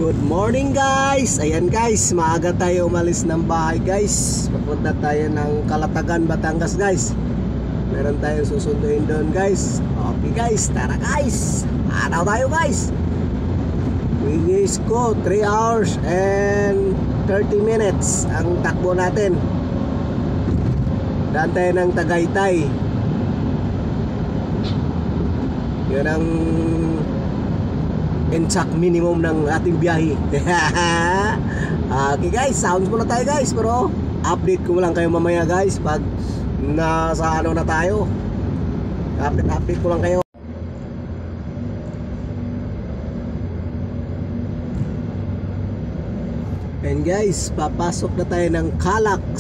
Good morning guys. Ayan guys, maaga tayo umalis ng bahay guys. Papunta tayo ng Calatagan, Batangas guys. Meron tayong susunduin doon guys. Okay guys, tara guys. Araw tayo guys. Winis ko 3 hours and 30 minutes ang takbo natin. Daan tayo ng Tagaytay. Yun ang exact minimum ng ating biyahe. Okay guys, sounds muna tayo guys. Pero update ko lang kayo mamaya guys pag nasa ano na tayo. Update ko lang kayo. And guys, papasok na tayo ng Calax.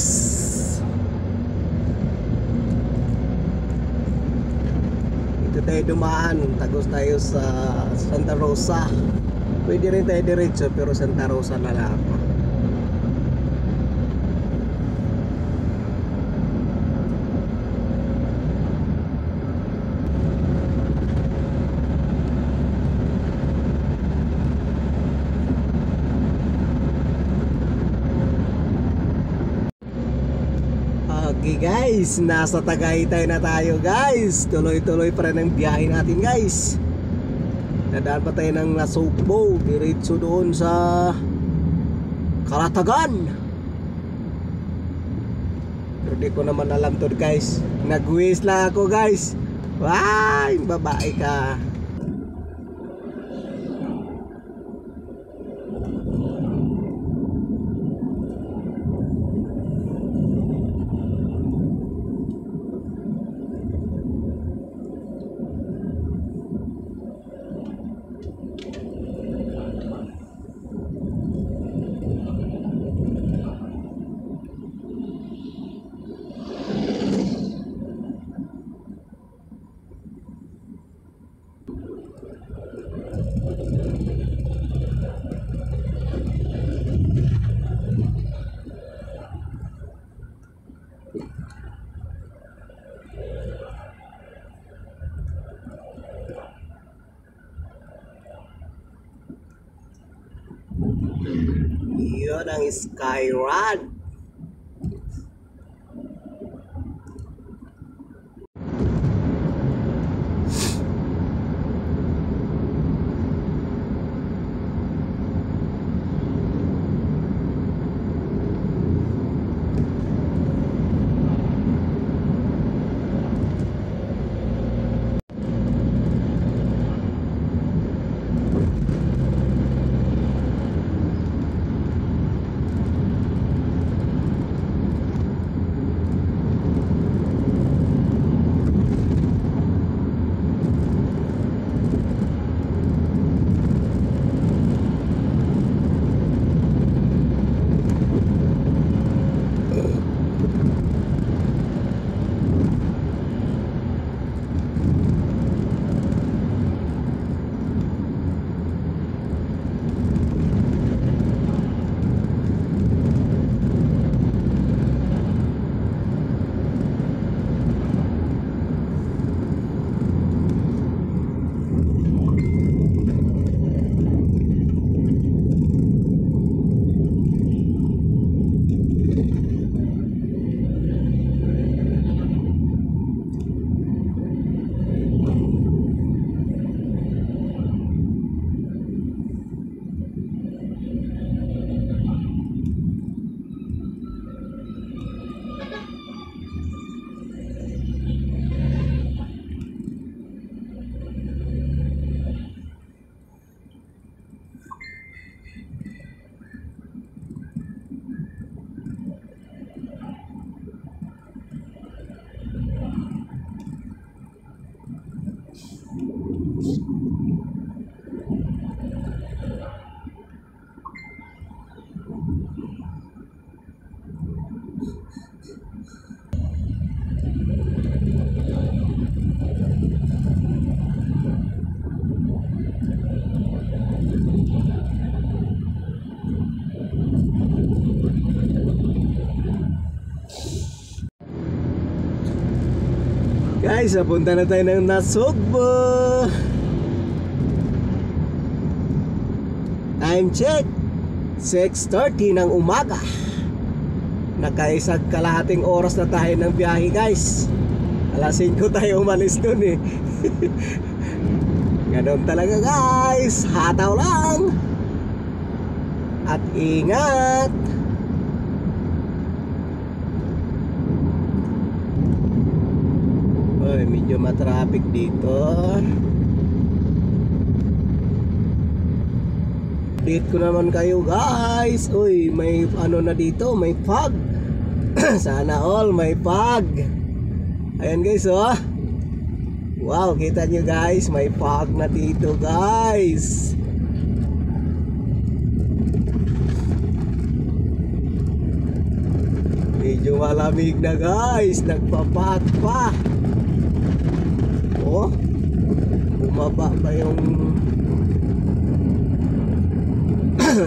Dito tayo dumaan. Tagos tayo sa Santa Rosa. Pwede rin tayo diretso pero Santa Rosa na lang ako. Okay guys, nasa Tagaytay na tayo guys. Tuloy-tuloy pa rin ang biyahe natin guys. Dadaan pa tayo ng Nasugbo, diretso doon sa Calatagan. Pero di ko naman alam to guys. Nag-wish lang ako guys. Ay, babae ka. Yun ang Skyride. Guys, napunta na tayo ng Nasugbo. Time check 6:30 ng umaga. Nakaisag kalahating oras na tayo ng biyahe guys. Alas 5 tayo umalis dun eh. Ganon talaga guys. Hataw lang. At ingat. Oy, medyo matraffic dito. Update ko naman kayo guys. Uy, may ano na dito, may fog. Sana all may fog. Ayan guys, oh. Wow, kita nyo guys, may fog na dito guys. Medyo malamig na guys, nagpa-fog pa. Oh, bumaba pa yung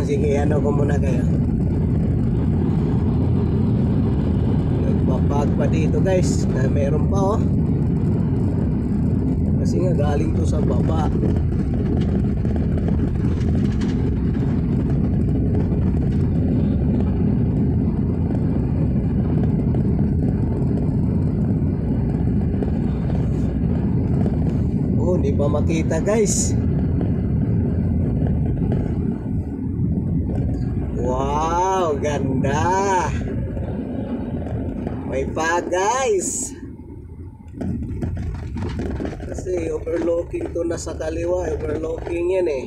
sige, ano ko muna kayo. Nagpapag pa dito guys, na meron pa oh. Kasi nga galing to sa baba. Oh, hindi pa makita guys. Wow, ganda. May pa guys. Kasi overlooking to na sa kaliwa. Overlooking yan eh.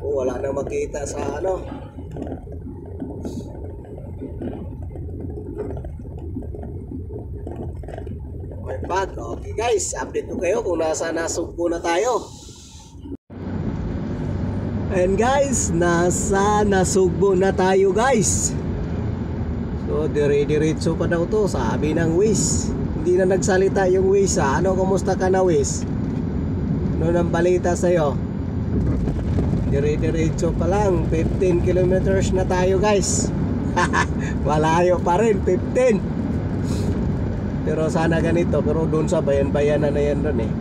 Oh, wala na makita sa ano. May pag. Okay guys, update ko kayo kung nasa Nasugbo na tayo. And guys, nasa Nasugbo na tayo guys. So dire-diretso pa daw to, sabi ng Waze. Hindi na nagsalita yung Waze ha. Ano, kumusta ka na Waze? Ano nang balita sa'yo? Dire-diretso pa lang, 15 kilometers na tayo guys. Malayo pa rin, 15. Pero sana ganito, pero doon sa bayan-bayanan na yan doon eh.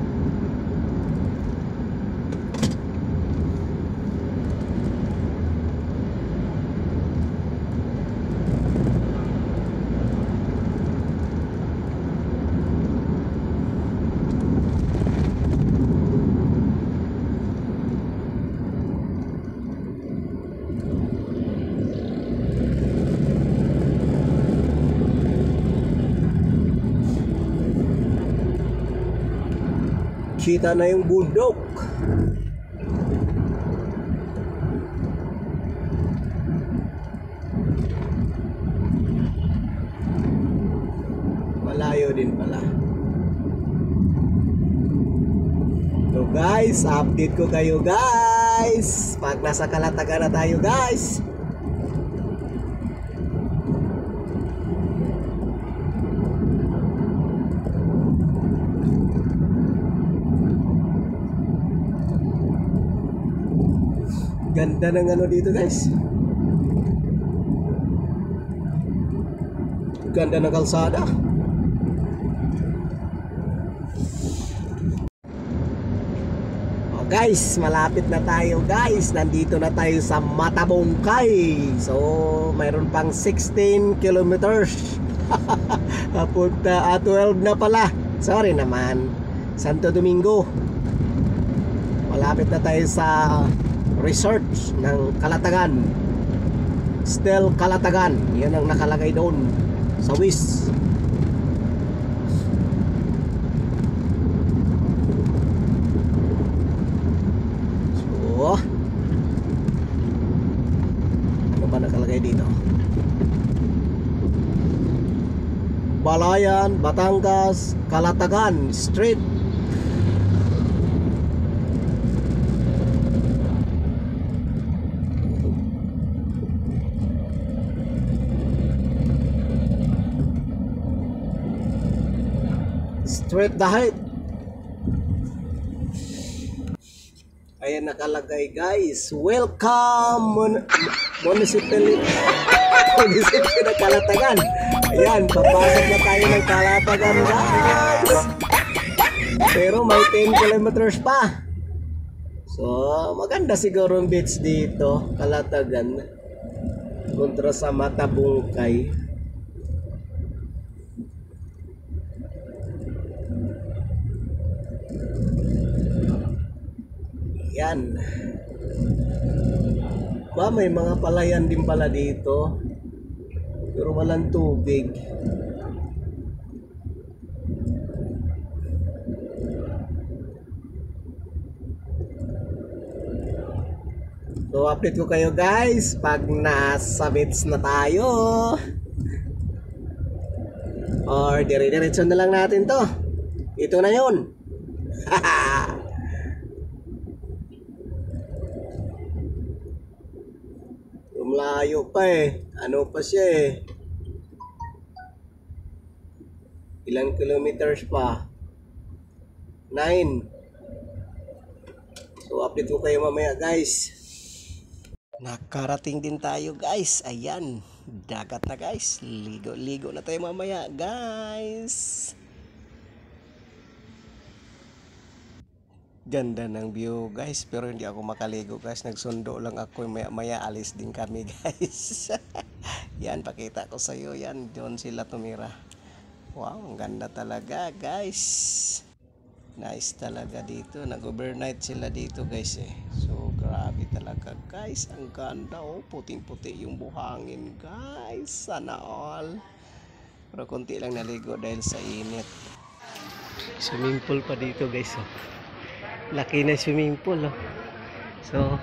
Kita na yung bundok. Malayo din pala. So guys, update ko kayo guys pag nasa Calatagan na tayo guys. Ganda ng ano dito guys. Ganda ng kalsada. Oh guys, malapit na tayo guys. Nandito na tayo sa Matabongkay. So mayroon pang 16 kilometers. Punta 12 na pala. Sorry naman. Santo Domingo. Malapit na tayo sa resort ng Calatagan. Still Calatagan. Yan ang nakalagay doon sa Waze. So ano ba nakalagay dito? Balayan, Batangas, Calatagan Street. Street Dahit. Ayan nakalagay guys. Welcome Municipality ng Calatagan. Ayan, papasok na tayo ng Calatagan guys. Pero may 10 kilometers pa. So, maganda siguro ang beach dito, Kalatagan, kontra sa Matabungkay. Yan. May mga palayan din pala dito. Pero walang tubig. So, update ko kayo guys pag nasa beach na tayo. Or dire-diretso na lang natin to. Ito na yun. Malayo pa eh. Ano pa siya eh. Ilang kilometers pa? 9. So, update ko kayo mamaya guys. Nakarating din tayo guys. Ayan, dagat na guys. Ligo-ligo na tayo mamaya guys. Ganda ng view guys. Pero hindi ako makaligo guys. Nagsundo lang ako. Maya alis din kami guys. Yan, pakita ko sa iyo. Yan, doon sila tumira. Wow, ang ganda talaga guys. Nice talaga dito. Nag-overnight sila dito guys eh. So grabe talaga guys. Ang ganda oh. Puting-puti yung buhangin guys. Sana all. Pero konti lang naligo dahil sa init. Swimming pool pa dito guys oh. Laki na swimming pool oh. So